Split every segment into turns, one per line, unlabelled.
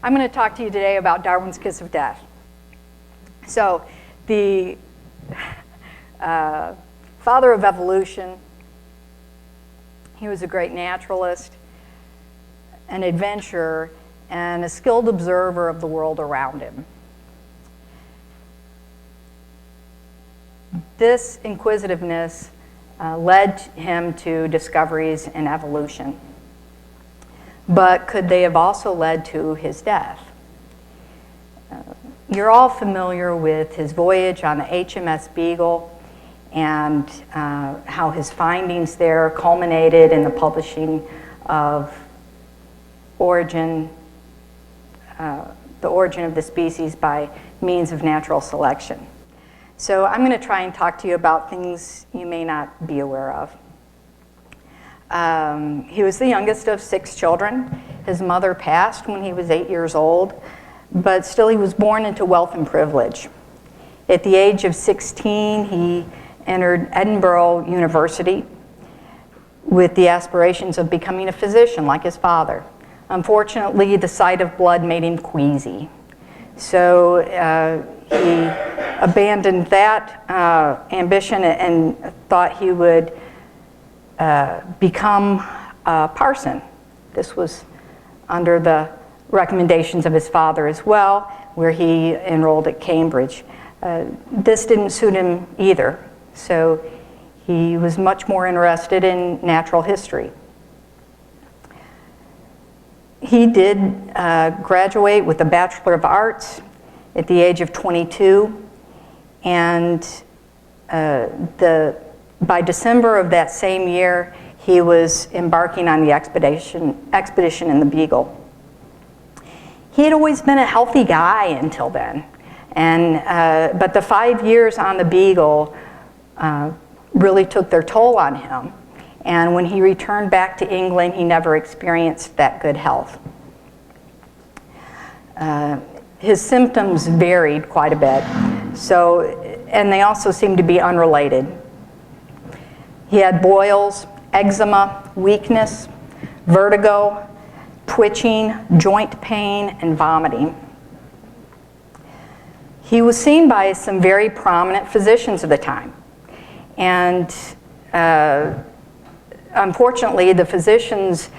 I'm going to talk to you today about Darwin's kiss of death. So, the father of evolution, he was a great naturalist, an adventurer, and a skilled observer of the world around him. This inquisitiveness led him to discoveries in evolution. But could they have also led to his death? You're all familiar with his voyage on the HMS Beagle and how his findings there culminated in the publishing of the origin of the species by means of natural selection. So I'm going to try and talk to you about things you may not be aware of. He was the youngest of 6 children. His mother passed when he was 8 years old, but still he was born into wealth and privilege. At the age of 16, he entered Edinburgh University with the aspirations of becoming a physician like his father. Unfortunately, the sight of blood made him queasy. So he abandoned that ambition and thought he would become a parson. This was under the recommendations of his father as well, where he enrolled at Cambridge. This didn't suit him either, so he was much more interested in natural history. He did graduate with a Bachelor of Arts at the age of 22, and by December of that same year, he was embarking on the expedition in the Beagle. He had always been a healthy guy until then, but the 5 years on the Beagle really took their toll on him. And when he returned back to England, he never experienced that good health. His symptoms varied quite a bit, and they also seemed to be unrelated. He had boils, eczema, weakness, vertigo, twitching, joint pain, and vomiting. He was seen by some very prominent physicians of the time. And unfortunately, the physicians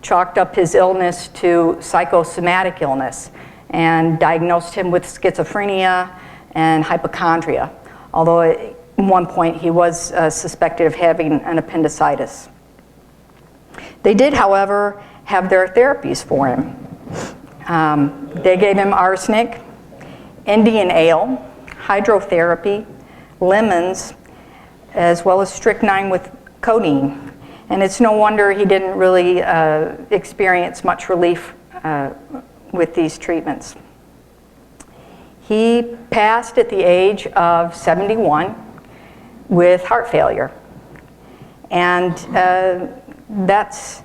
chalked up his illness to psychosomatic illness and diagnosed him with schizophrenia and hypochondria, although at one point he was suspected of having an appendicitis. They did, however, have their therapies for him. They gave him arsenic, Indian ale, hydrotherapy, lemons, as well as strychnine with codeine. And it's no wonder he didn't really experience much relief with these treatments. He passed at the age of 71 with heart failure. And that's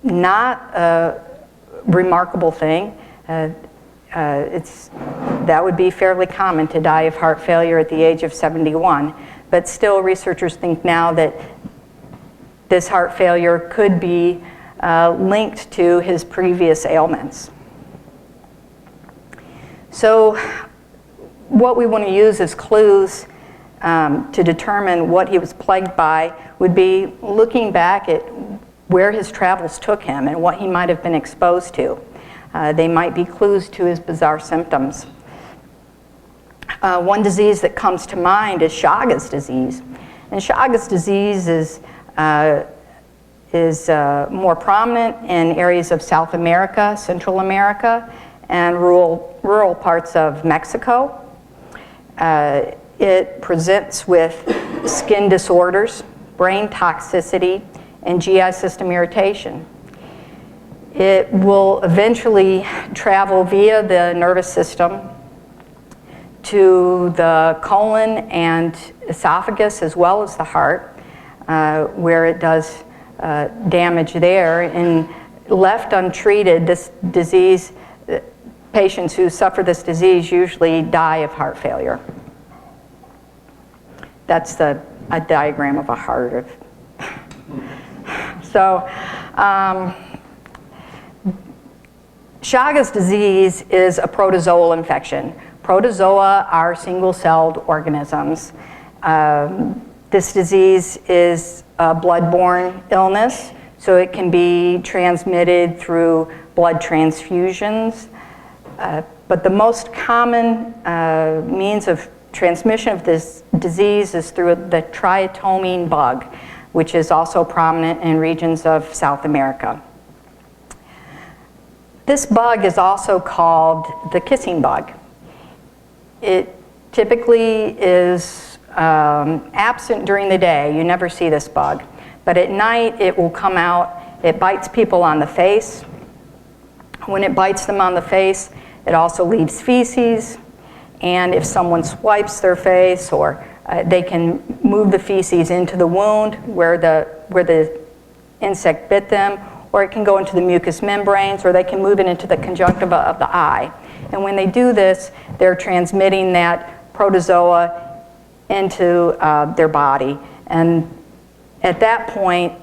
not a remarkable thing. That would be fairly common to die of heart failure at the age of 71. But still, researchers think now that this heart failure could be linked to his previous ailments. So what we want to use as clues to determine what he was plagued by would be looking back at where his travels took him and what he might have been exposed to. They might be clues to his bizarre symptoms. One disease that comes to mind is Chagas disease. And Chagas disease is more prominent in areas of South America, Central America, and rural parts of Mexico. It presents with skin disorders, brain toxicity, and GI system irritation. It will eventually travel via the nervous system to the colon and esophagus, as well as the heart, where it does damage there. And left untreated, this disease, patients who suffer this disease usually die of heart failure. That's a diagram of a heart. Chagas disease is a protozoal infection. Protozoa are single-celled organisms. This disease is a blood-borne illness, so it can be transmitted through blood transfusions. But the most common means of transmission of this disease is through the Triatomine bug, which is also prominent in regions of South America. This bug is also called the kissing bug. It typically is absent during the day. You never see this bug. But at night it will come out. It bites people on the face. When it bites them on the face, it also leaves feces. And if someone swipes their face, or they can move the feces into the wound where the insect bit them, or it can go into the mucous membranes, or they can move it into the conjunctiva of the eye. And when they do this, they're transmitting that protozoa into their body. And at that point,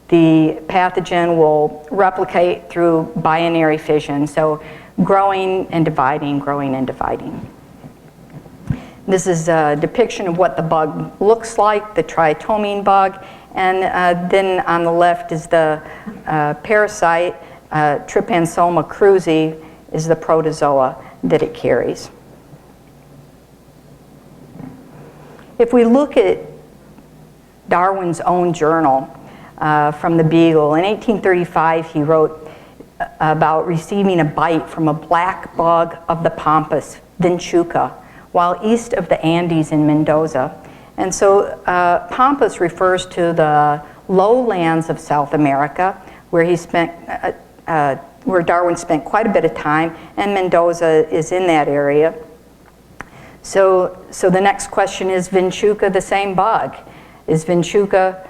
the pathogen will replicate through binary fission. So growing and dividing, growing and dividing. This is a depiction of what the bug looks like, the Triatomine bug. And then on the left is the parasite, Trypanosoma cruzi is the protozoa that it carries. If we look at Darwin's own journal from the Beagle, in 1835 he wrote about receiving a bite from a black bug of the pampas, vinchuca, while east of the Andes in Mendoza. And so pampas refers to the lowlands of South America, where where Darwin spent quite a bit of time, and Mendoza is in that area. So the next question is vinchuca the same bug? Is vinchuca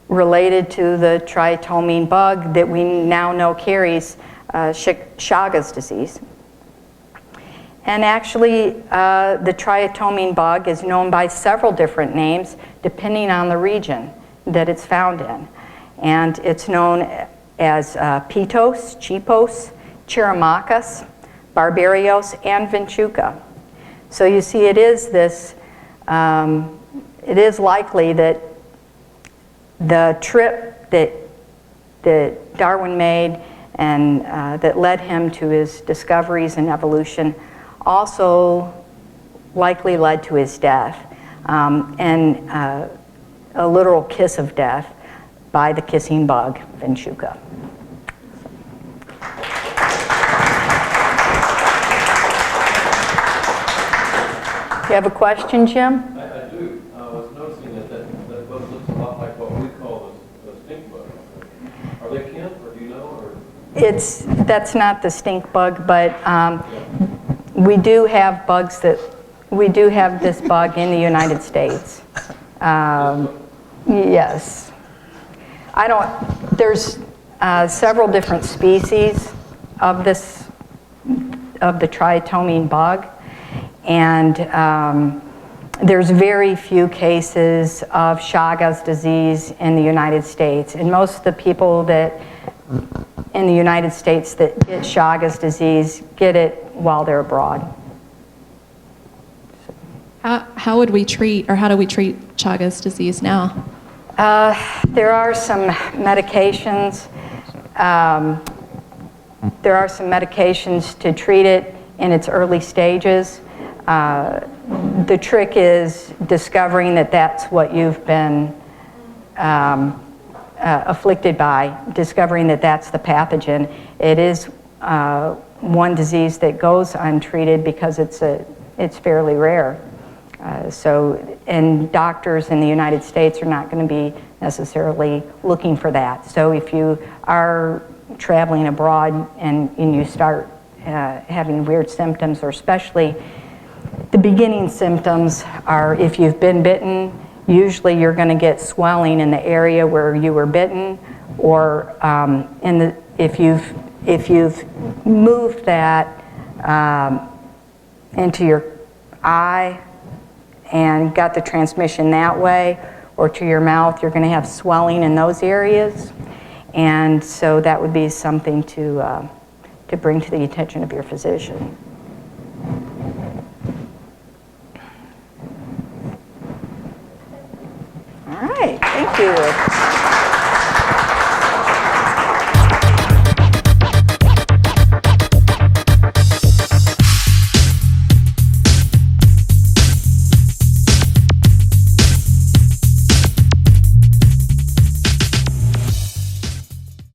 related to the Triatomine bug that we now know carries Chagas disease? And actually, the Triatomine bug is known by several different names depending on the region that it's found in. And it's known as Pitos, Chipos, Chirimacas, Barbarios, and Vinchuca. So you see, it is this, it is likely that the trip that Darwin made and that led him to his discoveries in evolution also likely led to his death, and a literal kiss of death by the kissing bug, Vinchuca. You have a question, Jim?
I do. I was noticing that bug looks a lot like what we call the stink bug. Are they kin, or do you know? Or?
That's not the stink bug, but we do have this bug in the United States. Yes. There's several different species of the Triatomine bug, and there's very few cases of Chagas disease in the United States. And most of the people that in the United States that get Chagas disease get it while they're abroad.
How would we treat, or how do we treat Chagas disease now?
There are some medications. There are some medications to treat it in its early stages. The trick is discovering that that's what you've been afflicted by, discovering that that's the pathogen. It is one disease that goes untreated because it's fairly rare. And doctors in the United States are not going to be necessarily looking for that. So if you are traveling abroad and you start having weird symptoms, or especially the beginning symptoms are, if you've been bitten, usually you're going to get swelling in the area where you were bitten, or if you've moved that into your eye and got the transmission that way, or to your mouth, you're going to have swelling in those areas. And so that would be something to bring to the attention of your physician. All right, thank you.